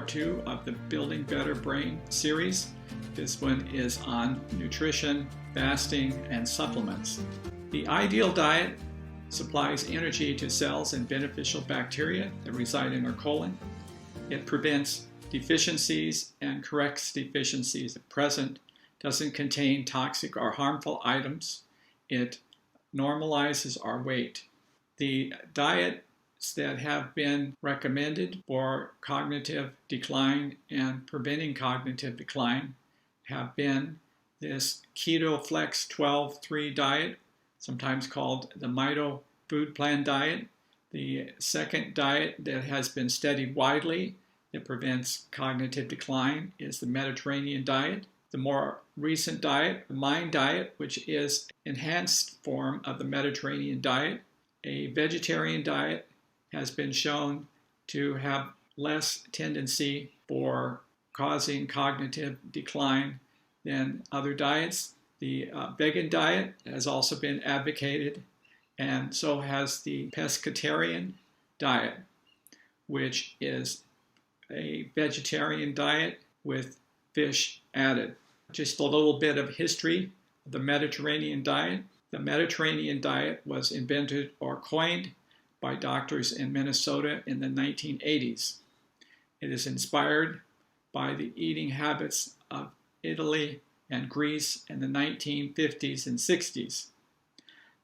part 2 of the Building Better Brain series. This one is on nutrition, fasting, and supplements. The ideal diet supplies energy to cells and beneficial bacteria that reside in our colon. It prevents deficiencies and corrects deficiencies if present, doesn't contain toxic or harmful items. It normalizes our weight. The diets that have been recommended for cognitive decline and preventing cognitive decline have been this Keto Flex 12-3 diet, sometimes called the Mito Food Plan diet. The second diet that has been studied widely that prevents cognitive decline is the Mediterranean diet. The more recent diet, the MIND diet, which is an enhanced form of the Mediterranean diet. A vegetarian diet has been shown to have less tendency for causing cognitive decline than other diets. The vegan diet has also been advocated, and so has the pescatarian diet, which is a vegetarian diet with fish added. Just a little bit of history of the Mediterranean diet. The Mediterranean diet was invented or coined by doctors in Minnesota in the 1980s. It is inspired by the eating habits of Italy and Greece in the 1950s and 60s.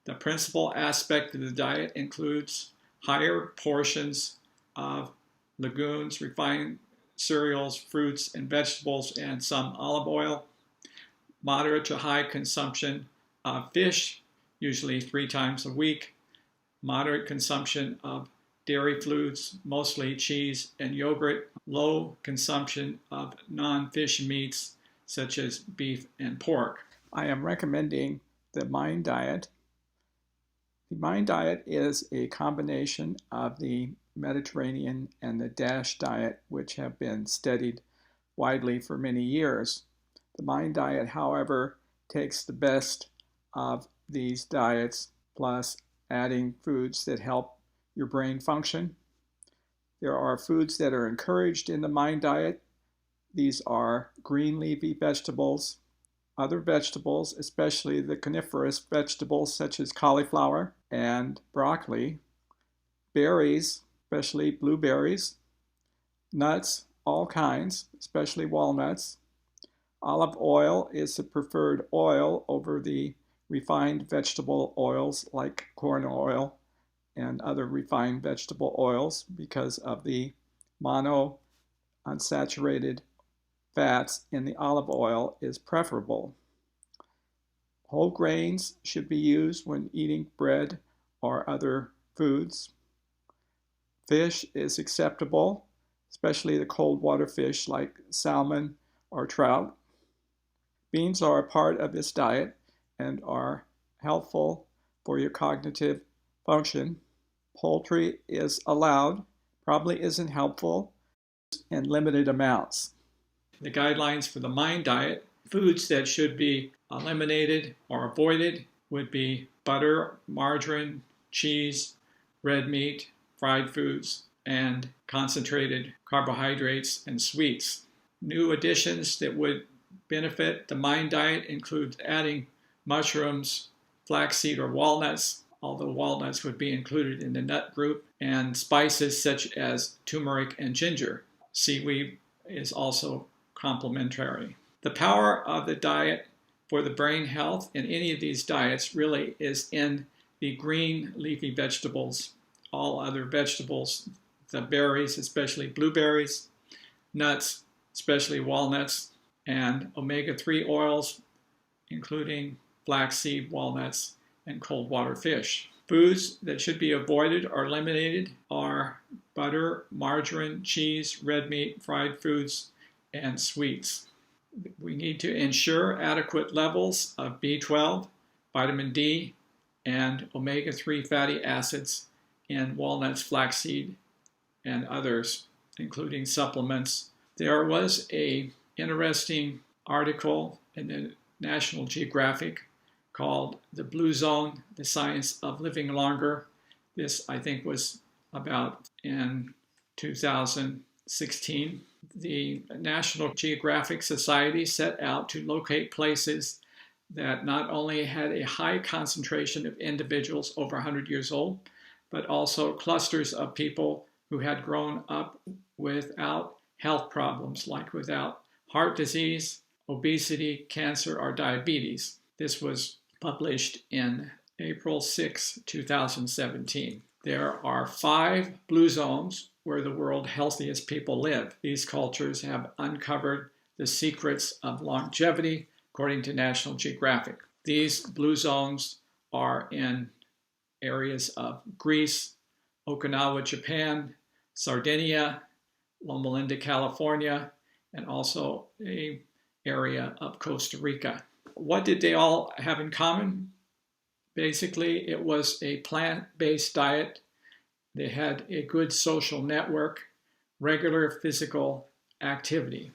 The principal aspect of the diet includes higher portions of legumes, refined cereals, fruits and vegetables, and some olive oil, moderate to high consumption of fish, usually 3 times a week, moderate consumption of dairy foods, mostly cheese and yogurt, low consumption of non-fish meats such as beef and pork. I am recommending the MIND diet. The MIND diet is a combination of the Mediterranean and the DASH diet, which have been studied widely for many years. The MIND diet, however, takes the best of these diets, plus adding foods that help your brain function. There are foods that are encouraged in the MIND diet. These are green leafy vegetables, other vegetables, especially the coniferous vegetables such as cauliflower and broccoli, berries, especially blueberries, nuts, all kinds, especially walnuts. Olive oil is the preferred oil over the refined vegetable oils like corn oil and other refined vegetable oils because of the monounsaturated fats in the olive oil is preferable. Whole grains should be used when eating bread or other foods. Fish is acceptable, especially the cold water fish like salmon or trout. Beans are a part of this diet and are helpful for your cognitive function. Poultry is allowed, probably isn't helpful, in limited amounts. The guidelines for the MIND diet, foods that should be eliminated or avoided would be butter, margarine, cheese, red meat, fried foods, and concentrated carbohydrates and sweets. New additions that would benefit the MIND diet include adding mushrooms, flaxseed or walnuts, although walnuts would be included in the nut group, and spices such as turmeric and ginger. Seaweed is also complementary. The power of the diet for the brain health in any of these diets really is in the green leafy vegetables. All other vegetables, the berries, especially blueberries, nuts, especially walnuts, and omega-3 oils, including flaxseed, walnuts, and cold water fish. Foods that should be avoided or eliminated are butter, margarine, cheese, red meat, fried foods, and sweets. We need to ensure adequate levels of B12, vitamin D, and omega-3 fatty acids in walnuts, flaxseed, and others, including supplements. There was an interesting article in the National Geographic called The Blue Zone, The Science of Living Longer. This, I think, was about in 2016. The National Geographic Society set out to locate places that not only had a high concentration of individuals over 100 years old, but also clusters of people who had grown up without health problems, like without heart disease, obesity, cancer, or diabetes. This was published in April 6, 2017. There are 5 blue zones where the world's healthiest people live. These cultures have uncovered the secrets of longevity, according to National Geographic. These blue zones are in areas of Greece, Okinawa, Japan, Sardinia, Loma Linda, California, and also an area of Costa Rica. What did they all have in common? Basically, it was a plant-based diet. They had a good social network, regular physical activity.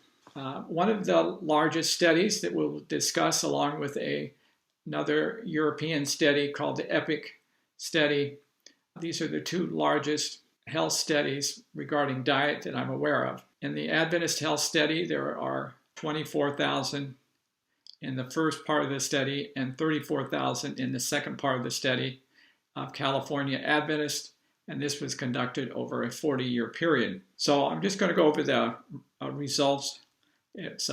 One of the largest studies that we'll discuss, along with another European study called the EPIC study. These are the 2 largest health studies regarding diet that I'm aware of. In the Adventist Health Study, there are 24,000 in the first part of the study and 34,000 in the second part of the study of California Adventist, and this was conducted over a 40-year period. So I'm just going to go over the results. It's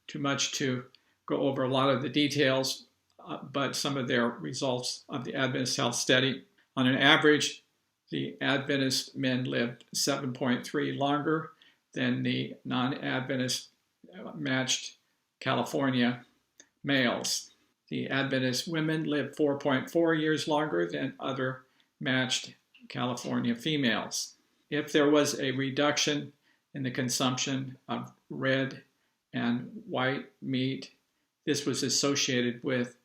too much to go over a lot of the details, but some of their results of the Adventist Health Study. On an average, the Adventist men lived 7.3 longer than the non-Adventist matched California males. The Adventist women lived 4.4 years longer than other matched California females. If there was a reduction in the consumption of red and white meat, this was associated with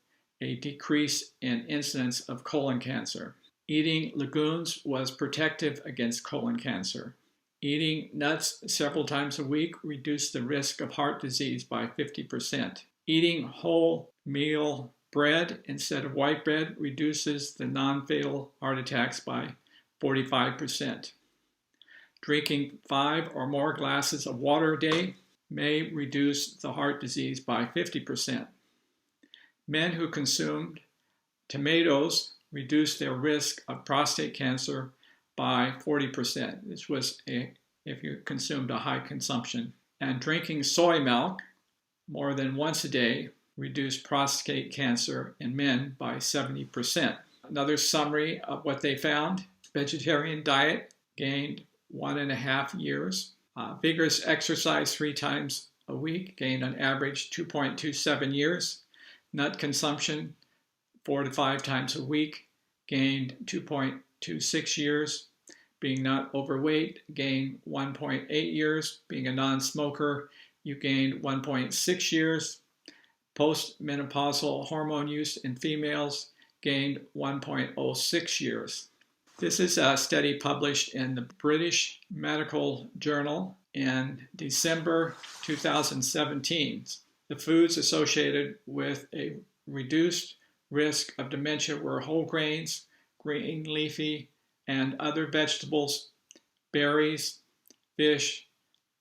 a decrease in incidence of colon cancer. Eating legumes was protective against colon cancer. Eating nuts several times a week reduced the risk of heart disease by 50%. Eating whole meal bread instead of white bread reduces the non-fatal heart attacks by 45%. Drinking 5 or more glasses of water a day may reduce the heart disease by 50%. Men who consumed tomatoes reduced their risk of prostate cancer by 40%. This was if you consumed a high consumption. And drinking soy milk more than once a day reduced prostate cancer in men by 70%. Another summary of what they found: vegetarian diet gained 1.5 years. Vigorous exercise 3 times a week gained on average 2.27 years. Nut consumption 4 to 5 times a week gained 2.26 years. Being not overweight gained 1.8 years. Being a non-smoker, you gained 1.6 years. Postmenopausal hormone use in females gained 1.06 years. This is a study published in the British Medical Journal in December 2017. The foods associated with a reduced risk of dementia were whole grains, green leafy and other vegetables, berries, fish,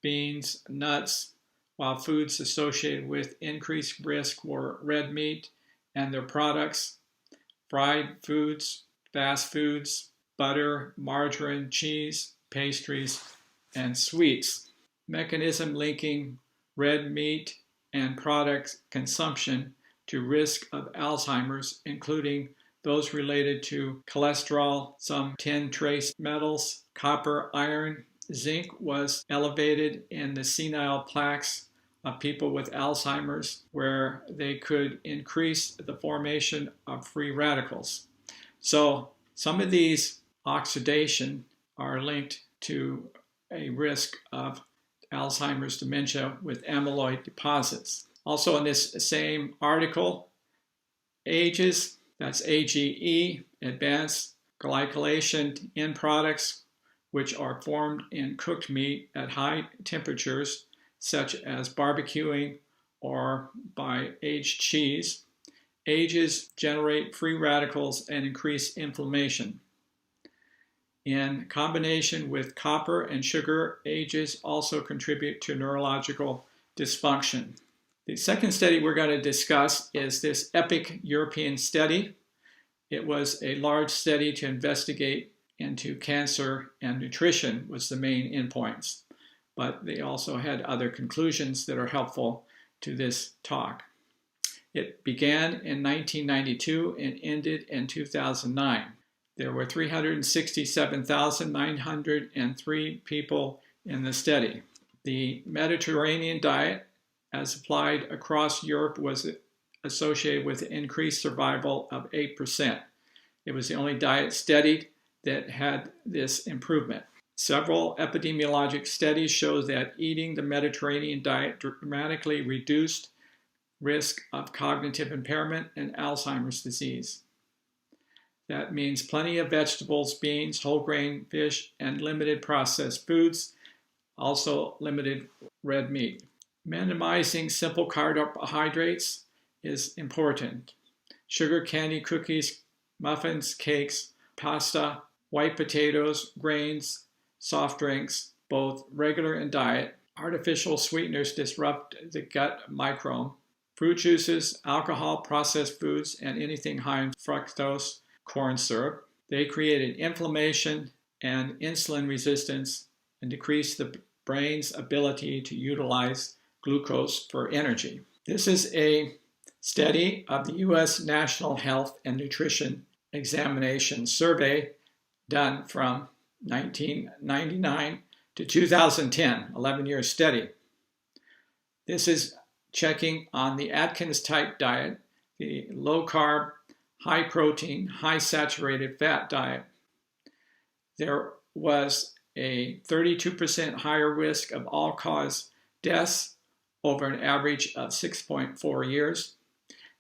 beans, nuts, while foods associated with increased risk were red meat and their products, fried foods, fast foods, butter, margarine, cheese, pastries, and sweets. Mechanism linking red meat and product consumption to risk of Alzheimer's, including those related to cholesterol, some 10 trace metals, copper, iron, zinc was elevated in the senile plaques of people with Alzheimer's, where they could increase the formation of free radicals. So some of these oxidation are linked to a risk of Alzheimer's dementia with amyloid deposits. Also in this same article, AGEs, that's AGE, advanced glycolation end products, which are formed in cooked meat at high temperatures, such as barbecuing or by aged cheese. AGEs generate free radicals and increase inflammation. in combination with copper and sugar, ages also contribute to neurological dysfunction. The second study we're going to discuss is this EPIC European study. It was a large study to investigate into cancer, and nutrition was the main endpoints. But they also had other conclusions that are helpful to this talk. It began in 1992 and ended in 2009. There were 367,903 people in the study. The Mediterranean diet, as applied across Europe, was associated with increased survival of 8%. It was the only diet studied that had this improvement. Several epidemiologic studies show that eating the Mediterranean diet dramatically reduced risk of cognitive impairment and Alzheimer's disease. That means plenty of vegetables, beans, whole grain, fish, and limited processed foods, also limited red meat. Minimizing simple carbohydrates is important. Sugar, candy, cookies, muffins, cakes, pasta, white potatoes, grains, soft drinks, both regular and diet. Artificial sweeteners disrupt the gut microbiome. Fruit juices, alcohol, processed foods, and anything high in fructose, corn syrup. They created inflammation and insulin resistance and decreased the brain's ability to utilize glucose for energy. This is a study of the U.S. National Health and Nutrition Examination Survey done from 1999 to 2010, 11-year study. This is checking on the Atkins type diet, the low carb, high protein, high saturated fat diet. There was a 32% higher risk of all-cause deaths over an average of 6.4 years.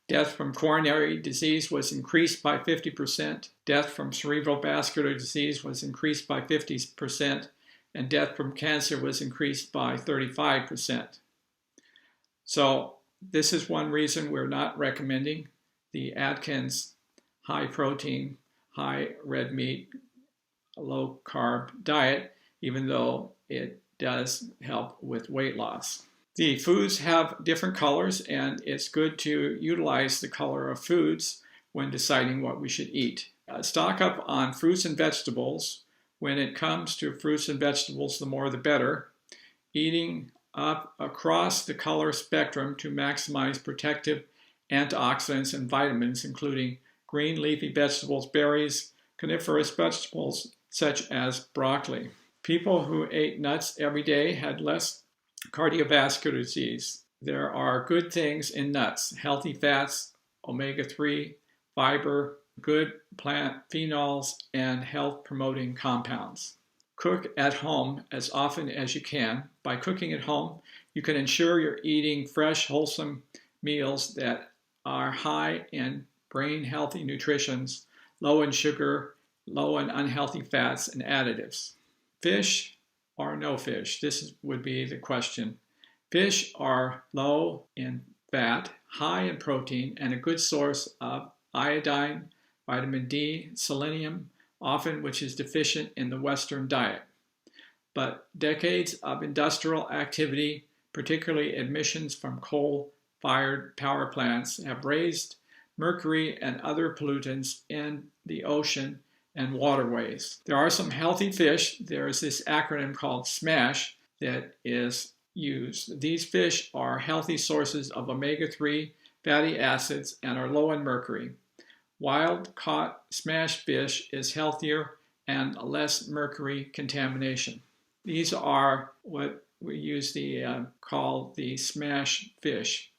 Death from coronary disease was increased by 50%. Death from cerebral vascular disease was increased by 50%. And death from cancer was increased by 35%. So this is one reason we're not recommending the Atkins high protein, high red meat, low carb diet, even though it does help with weight loss. The foods have different colors, and it's good to utilize the color of foods when deciding what we should eat. Stock up on fruits and vegetables. When it comes to fruits and vegetables, the more the better. Eating up across the color spectrum to maximize protective antioxidants and vitamins, including green leafy vegetables, berries, coniferous vegetables such as broccoli. People who ate nuts every day had less cardiovascular disease. There are good things in nuts: healthy fats, omega-3, fiber, good plant phenols, and health-promoting compounds. Cook at home as often as you can. By cooking at home, you can ensure you're eating fresh, wholesome meals that are high in brain-healthy nutritions, low in sugar, low in unhealthy fats and additives. Fish or no fish? This would be the question. Fish are low in fat, high in protein, and a good source of iodine, vitamin D, selenium, often which is deficient in the Western diet. But decades of industrial activity, particularly emissions from coal-fired power plants, have raised mercury and other pollutants in the ocean and waterways. There are some healthy fish. There is this acronym called SMASH that is used. These fish are healthy sources of omega-3 fatty acids and are low in mercury. Wild-caught SMASH fish is healthier and less mercury contamination. These are what we call the SMASH fish.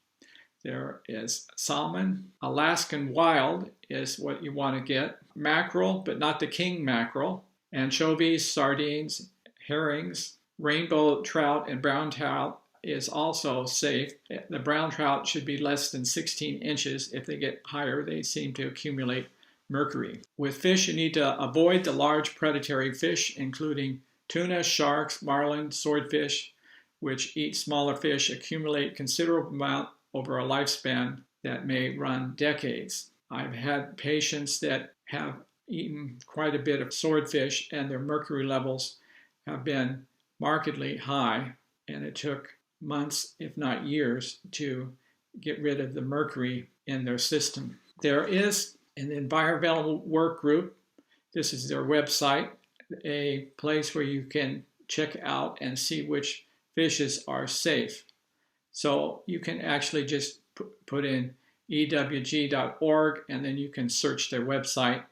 There is salmon. Alaskan wild is what you want to get. Mackerel, but not the king mackerel. Anchovies, sardines, herrings, rainbow trout, and brown trout is also safe. The brown trout should be less than 16 inches. If they get higher, they seem to accumulate mercury. With fish, you need to avoid the large predatory fish, including tuna, sharks, marlin, swordfish, which eat smaller fish, accumulate considerable amount over a lifespan that may run decades. I've had patients that have eaten quite a bit of swordfish, and their mercury levels have been markedly high, and it took months, if not years, to get rid of the mercury in their system. There is an environmental work group. This is their website, a place where you can check out and see which fishes are safe. So you can actually just put in ewg.org, and then you can search their website,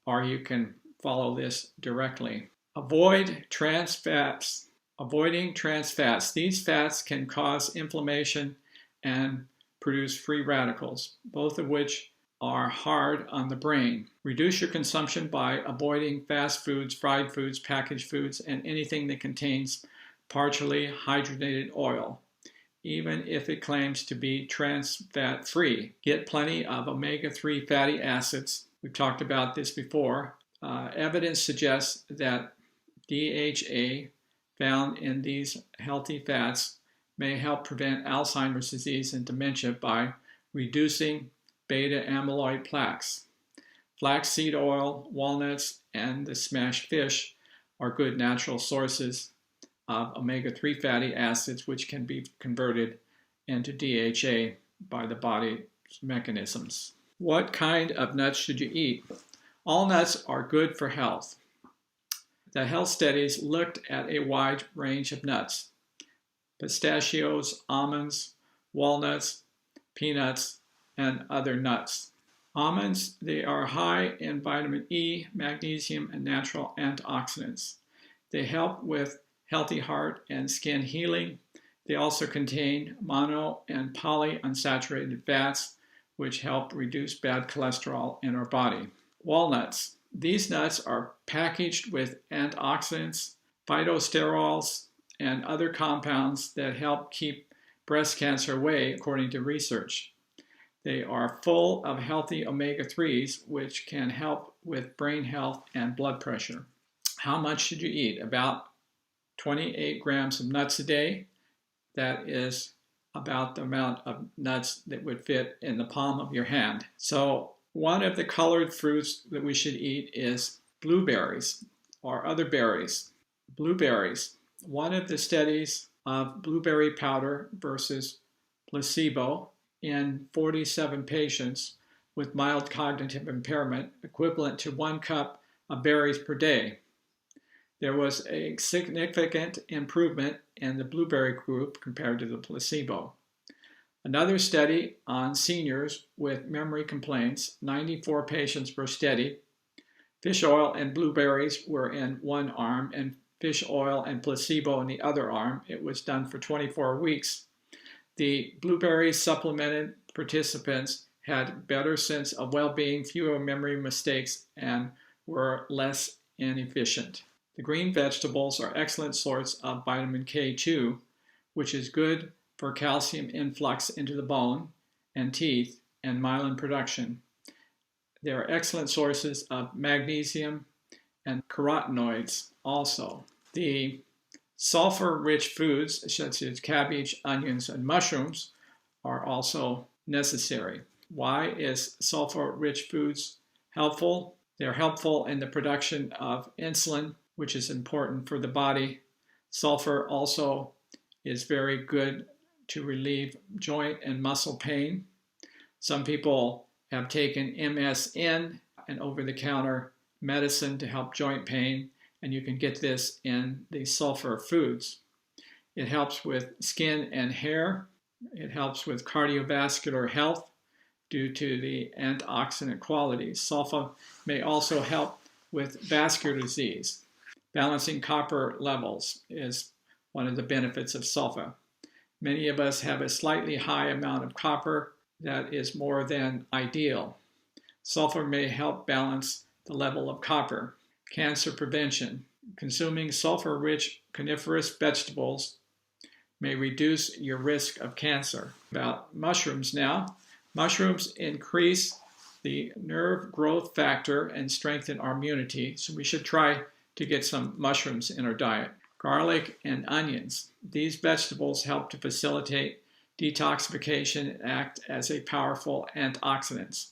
or you can follow this directly. Avoid trans fats. Avoiding trans fats. These fats can cause inflammation and produce free radicals, both of which are hard on the brain. Reduce your consumption by avoiding fast foods, fried foods, packaged foods, and anything that contains partially hydrogenated oil, even if it claims to be trans fat free. Get plenty of omega-3 fatty acids. We've talked about this before. Evidence suggests that DHA found in these healthy fats may help prevent Alzheimer's disease and dementia by reducing beta amyloid plaques. Flaxseed oil, walnuts, and the smashed fish are good natural sources of omega-3 fatty acids, which can be converted into DHA by the body's mechanisms. What kind of nuts should you eat? All nuts are good for health. The health studies looked at a wide range of nuts: pistachios, almonds, walnuts, peanuts, and other nuts. Almonds, they are high in vitamin E, magnesium, and natural antioxidants. They help with healthy heart and skin healing. They also contain mono and polyunsaturated fats, which help reduce bad cholesterol in our body. Walnuts. These nuts are packaged with antioxidants, phytosterols, and other compounds that help keep breast cancer away, according to research. They are full of healthy omega-3s, which can help with brain health and blood pressure. How much should you eat? About 28 grams of nuts a day. That is about the amount of nuts that would fit in the palm of your hand. So one of the colored fruits that we should eat is blueberries or other berries. Blueberries. One of the studies of blueberry powder versus placebo in 47 patients with mild cognitive impairment, equivalent to 1 cup of berries per day. There was a significant improvement in the blueberry group compared to the placebo. Another study on seniors with memory complaints, 94 patients were studied. Fish oil and blueberries were in one arm and fish oil and placebo in the other arm. It was done for 24 weeks. The blueberry supplemented participants had better sense of well-being, fewer memory mistakes, and were less inefficient. The green vegetables are excellent source of vitamin K2, which is good for calcium influx into the bone and teeth and myelin production. They are excellent sources of magnesium and carotenoids also. The sulfur-rich foods, such as cabbage, onions, and mushrooms, are also necessary. Why is sulfur-rich foods helpful? They're helpful in the production of insulin, which is important for the body. Sulfur also is very good to relieve joint and muscle pain. Some people have taken MSM, an over-the-counter medicine to help joint pain, and you can get this in the sulfur foods. It helps with skin and hair. It helps with cardiovascular health due to the antioxidant qualities. Sulfur may also help with vascular disease. Balancing copper levels is one of the benefits of sulfur. Many of us have a slightly high amount of copper that is more than ideal. Sulfur may help balance the level of copper. Cancer prevention. Consuming sulfur-rich coniferous vegetables may reduce your risk of cancer. About mushrooms now. Mushrooms increase the nerve growth factor and strengthen our immunity, so we should try to get some mushrooms in our diet. Garlic and onions. These vegetables help to facilitate detoxification and act as a powerful antioxidants.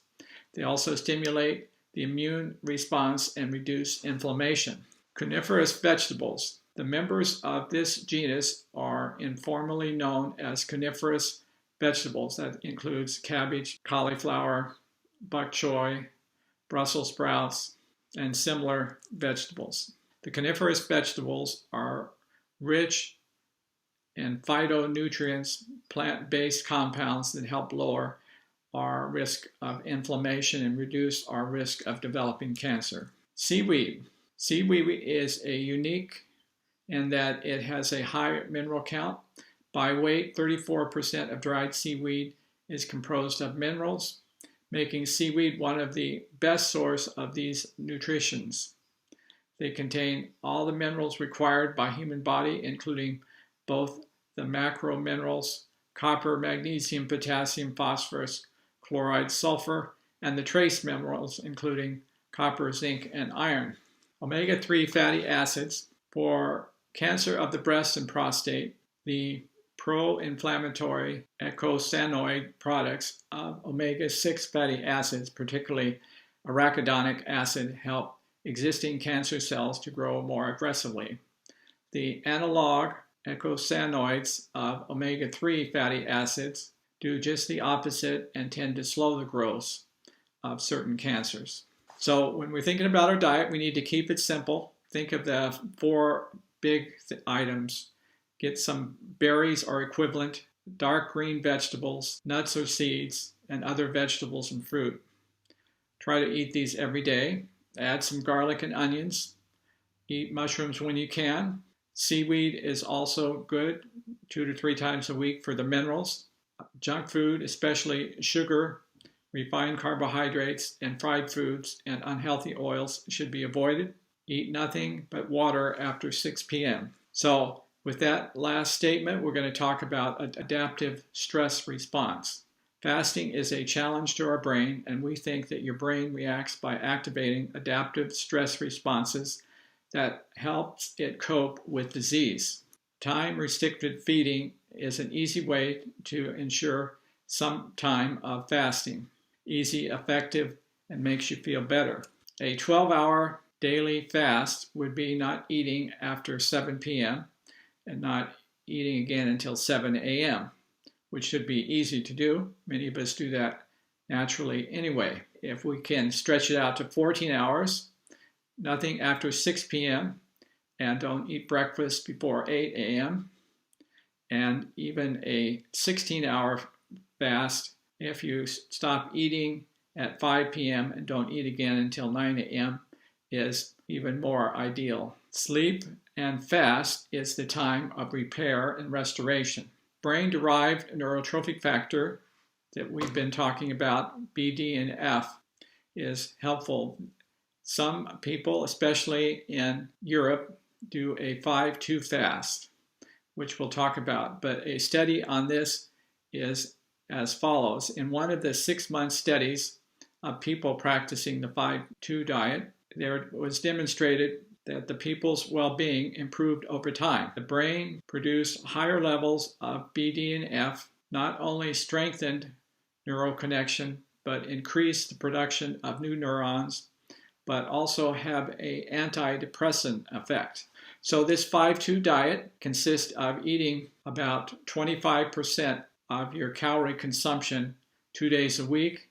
They also stimulate the immune response and reduce inflammation. Coniferous vegetables. The members of this genus are informally known as coniferous vegetables. That includes cabbage, cauliflower, bok choy, Brussels sprouts, and similar vegetables. The coniferous vegetables are rich in phytonutrients, plant-based compounds that help lower our risk of inflammation and reduce our risk of developing cancer. Seaweed. Seaweed is a unique in that it has a high mineral count. By weight, 34% of dried seaweed is composed of minerals, making seaweed one of the best source of these nutritions. They contain all the minerals required by human body, including both the macro minerals, copper, magnesium, potassium, phosphorus, chloride, sulfur, and the trace minerals, including copper, zinc, and iron. Omega-3 fatty acids. For cancer of the breast and prostate, the pro-inflammatory eicosanoid products of omega-6 fatty acids, particularly arachidonic acid, help existing cancer cells to grow more aggressively. The analog eicosanoids of omega-3 fatty acids do just the opposite and tend to slow the growth of certain cancers. So when we're thinking about our diet, we need to keep it simple. Think of the 4 big items. Get some berries or equivalent, dark green vegetables, nuts or seeds, and other vegetables and fruit. Try to eat these every day. Add some garlic and onions. Eat mushrooms when you can. Seaweed is also good 2 to 3 times a week for the minerals. Junk food, especially sugar, refined carbohydrates, and fried foods and unhealthy oils should be avoided. Eat nothing but water after 6 p.m. So with that last statement, we're going to talk about adaptive stress response. Fasting is a challenge to our brain, and we think that your brain reacts by activating adaptive stress responses that helps it cope with disease. Time-restricted feeding is an easy way to ensure some time of fasting. Easy, effective, and makes you feel better. A 12-hour daily fast would be not eating after 7 p.m. and not eating again until 7 a.m., which should be easy to do. Many of us do that naturally anyway. If we can stretch it out to 14 hours, nothing after 6 p.m., and don't eat breakfast before 8 a.m., and even a 16-hour fast if you stop eating at 5 p.m. and don't eat again until 9 a.m. is even more ideal. Sleep and fast is the time of repair and restoration. Brain-derived neurotrophic factor that we've been talking about, BDNF, is helpful. Some people, especially in Europe, do a 5-2 fast, which we'll talk about. But a study on this is as follows. In one of the 6-month studies of people practicing the 5-2 diet, there was demonstrated that the people's well-being improved over time. The brain produced higher levels of BDNF, not only strengthened neural connection, but increased the production of new neurons, but also have an antidepressant effect. So this 5-2 diet consists of eating about 25% of your calorie consumption 2 days a week,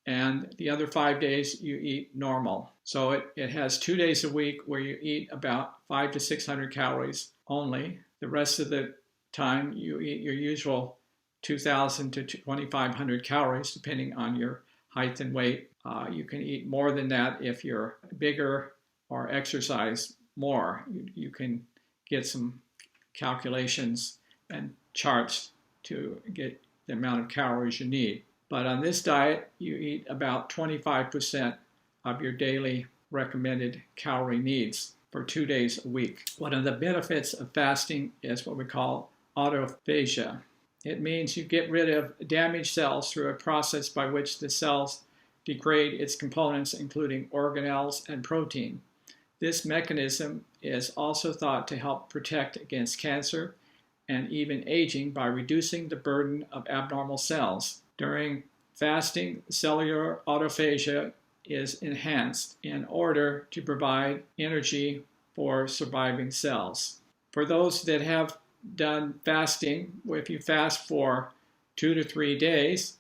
and the other 5 days you eat normal. So it has 2 days a week where you eat about 500 to 600 calories only. The rest of the time you eat your usual 2,000 to 2,500 calories depending on your height and weight. You can eat more than that if you're bigger or exercise more. You can get some calculations and charts to get the amount of calories you need. But on this diet, you eat about 25% of your daily recommended calorie needs for 2 days a week. One of the benefits of fasting is what we call autophagia. It means you get rid of damaged cells through a process by which the cells degrade its components, including organelles and protein. This mechanism is also thought to help protect against cancer and even aging by reducing the burden of abnormal cells. During fasting, cellular autophagia is enhanced in order to provide energy for surviving cells. For those that have done fasting, if you fast for 2 to 3 days,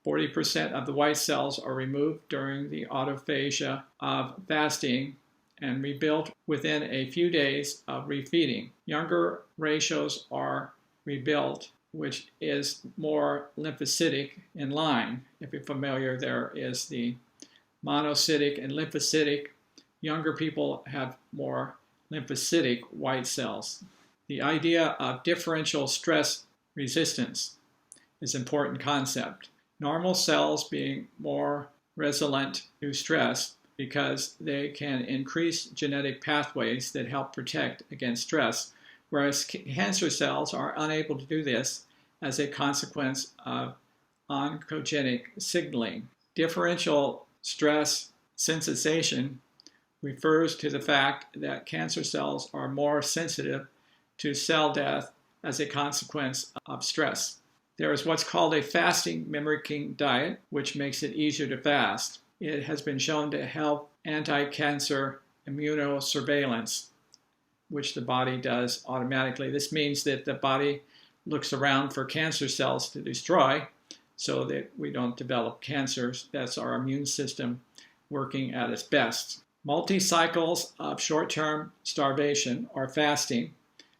40% of the white cells are removed during the autophagia of fasting and rebuilt within a few days of refeeding. Younger ratios are rebuilt, which is more lymphocytic in line. If you're familiar, there is the monocytic and lymphocytic. Younger people have more lymphocytic white cells. The idea of differential stress resistance is an important concept. Normal cells being more resilient to stress because they can increase genetic pathways that help protect against stress, whereas cancer cells are unable to do this as a consequence of oncogenic signaling. Differential stress sensitization refers to the fact that cancer cells are more sensitive to cell death as a consequence of stress. There is what's called a fasting mimicking diet, which makes it easier to fast. It has been shown to help anti-cancer immunosurveillance, which the body does automatically. This means that the body looks around for cancer cells to destroy so that we don't develop cancers. That's our immune system working at its best. Multi-cycles of short-term starvation or fasting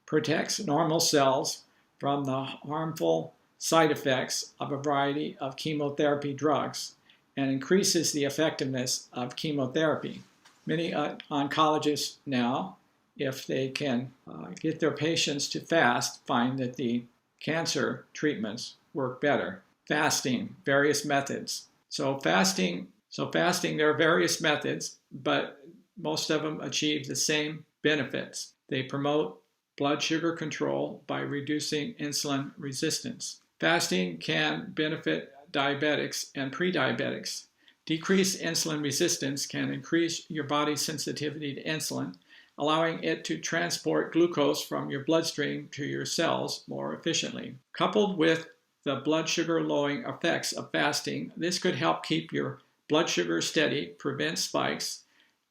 protects normal cells from the harmful side effects of a variety of chemotherapy drugs and increases the effectiveness of chemotherapy. Many oncologists now, if they can get their patients to fast, find that the cancer treatments work better. Fasting, various methods. So fasting, there are various methods, but most of them achieve the same benefits. They promote blood sugar control by reducing insulin resistance. Fasting can benefit diabetics and pre-diabetics. Decreased insulin resistance can increase your body's sensitivity to insulin, allowing it to transport glucose from your bloodstream to your cells more efficiently. Coupled with the blood sugar lowering effects of fasting, this could help keep your blood sugar steady, prevent spikes,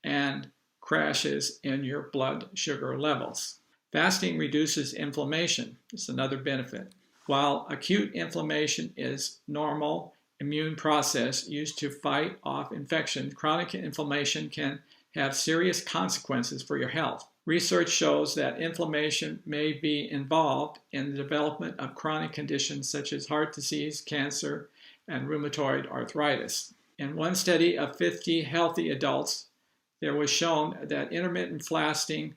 and crashes in your blood sugar levels. Fasting reduces inflammation. It's another benefit. While acute inflammation is normal immune process used to fight off infection, chronic inflammation can have serious consequences for your health. Research shows that inflammation may be involved in the development of chronic conditions such as heart disease, cancer, and rheumatoid arthritis. In one study of 50 healthy adults, there was shown that intermittent fasting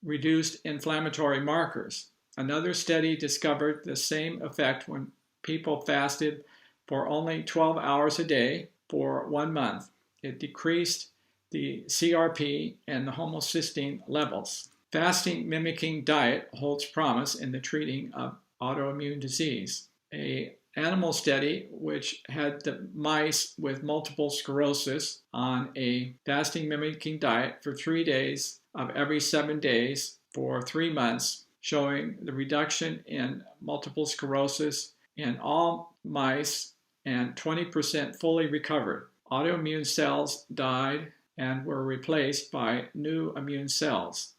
reduced inflammatory markers. Another study discovered the same effect when people fasted for only 12 hours a day for 1 month. It decreased the CRP and the homocysteine levels. Fasting mimicking diet holds promise in the treating of autoimmune disease. An animal study which had the mice with multiple sclerosis on a fasting mimicking diet for 3 days of every 7 days for 3 months, showing the reduction in multiple sclerosis in all mice and 20% fully recovered. Autoimmune cells died and were replaced by new immune cells.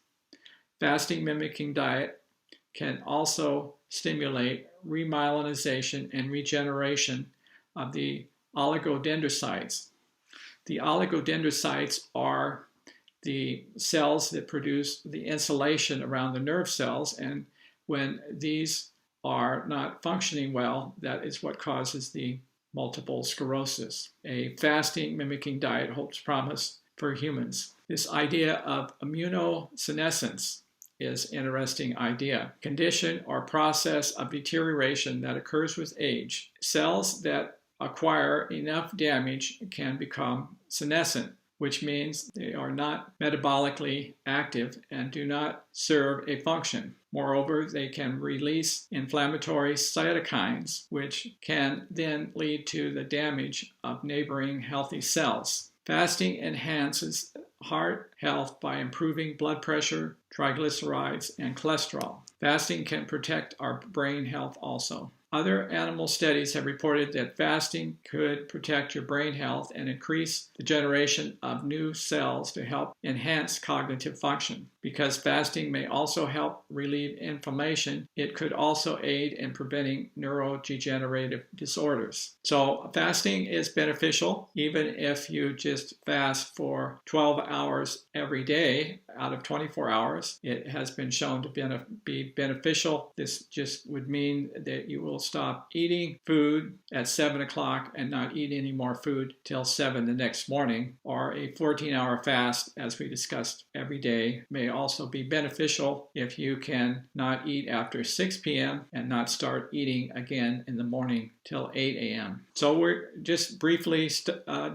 Fasting mimicking diet can also stimulate remyelinization and regeneration of the oligodendrocytes. The oligodendrocytes are the cells that produce the insulation around the nerve cells, and when these are not functioning well, that is what causes the multiple sclerosis. A fasting mimicking diet holds promise for humans. This idea of immunosenescence is an interesting idea. Condition or process of deterioration that occurs with age. Cells that acquire enough damage can become senescent, which means they are not metabolically active and do not serve a function. Moreover, they can release inflammatory cytokines, which can then lead to the damage of neighboring healthy cells. Fasting enhances heart health by improving blood pressure, triglycerides, and cholesterol. Fasting can protect our brain health also. Other animal studies have reported that fasting could protect your brain health and increase the generation of new cells to help enhance cognitive function. Because fasting may also help relieve inflammation, it could also aid in preventing neurodegenerative disorders. So fasting is beneficial even if you just fast for 12 hours every day out of 24 hours. It has been shown to be beneficial. This just would mean that you will stop eating food at 7 o'clock and not eat any more food till 7 the next morning. Or a 14-hour fast, as we discussed every day, may also be beneficial if you can not eat after 6 p.m. and not start eating again in the morning till 8 a.m. So we're just briefly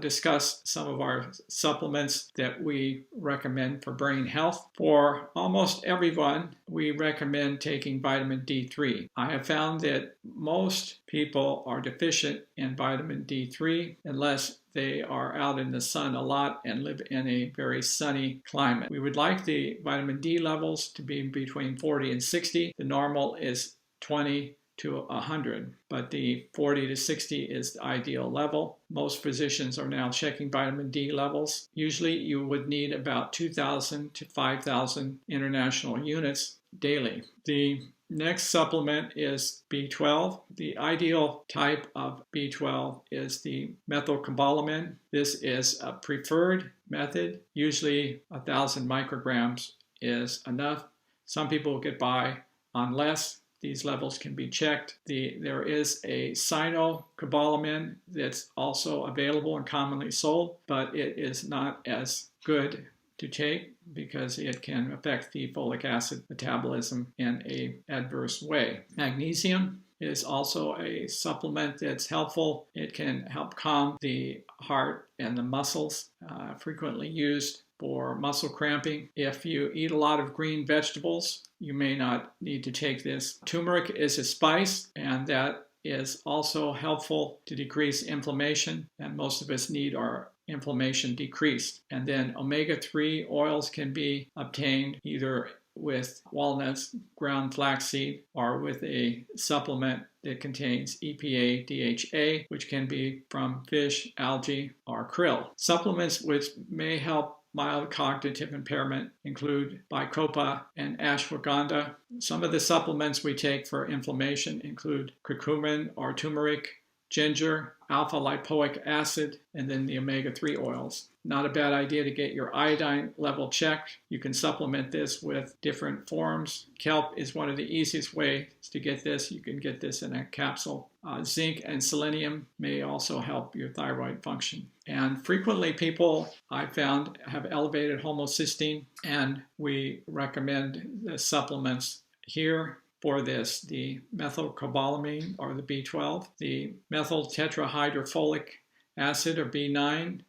discuss some of our supplements that we recommend for brain health. For almost everyone, we recommend taking vitamin D3. I have found that most people are deficient in vitamin D3 unless they are out in the sun a lot and live in a very sunny climate. We would like the vitamin D levels to be between 40 and 60. The normal is 20 to 100, but the 40 to 60 is the ideal level. Most physicians are now checking vitamin D levels. Usually you would need about 2,000 to 5,000 international units daily. The next supplement is B12. The ideal type of B12 is the methylcobalamin. This is a preferred method. Usually 1,000 micrograms is enough. Some people get by on less. These levels can be checked. There is a cyanocobalamin that's also available and commonly sold, but it is not as good to take because it can affect the folic acid metabolism in an adverse way. Magnesium is also a supplement that's helpful. It can help calm the heart and the muscles, frequently used for muscle cramping. If you eat a lot of green vegetables, you may not need to take this. Turmeric is a spice, and that is also helpful to decrease inflammation, and most of us need our inflammation decreased. And then omega-3 oils can be obtained either with walnuts, ground flaxseed, or with a supplement that contains EPA, DHA, which can be from fish, algae, or krill. Supplements which may help mild cognitive impairment include Bacopa and ashwagandha. Some of the supplements we take for inflammation include curcumin or turmeric, ginger, alpha-lipoic acid, and then the omega-3 oils. Not a bad idea to get your iodine level checked. You can supplement this with different forms. Kelp is one of the easiest ways to get this. You can get this in a capsule. Zinc and selenium may also help your thyroid function. And frequently people, I found, have elevated homocysteine, and we recommend the supplements here for this: the methylcobalamin or the B12, the methyl tetrahydrofolic acid or B9,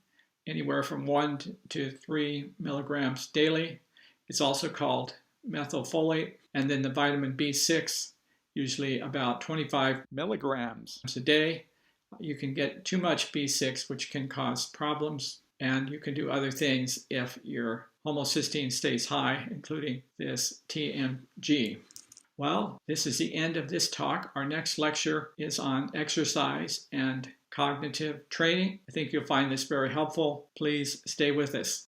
anywhere from 1 to 3 milligrams daily. It's also called methylfolate. And then the vitamin B6, usually about 25 milligrams a day. You can get too much B6, which can cause problems, and you can do other things if your homocysteine stays high, including this TMG. Well, this is the end of this talk. Our next lecture is on exercise and cognitive training. I think you'll find this very helpful. Please stay with us.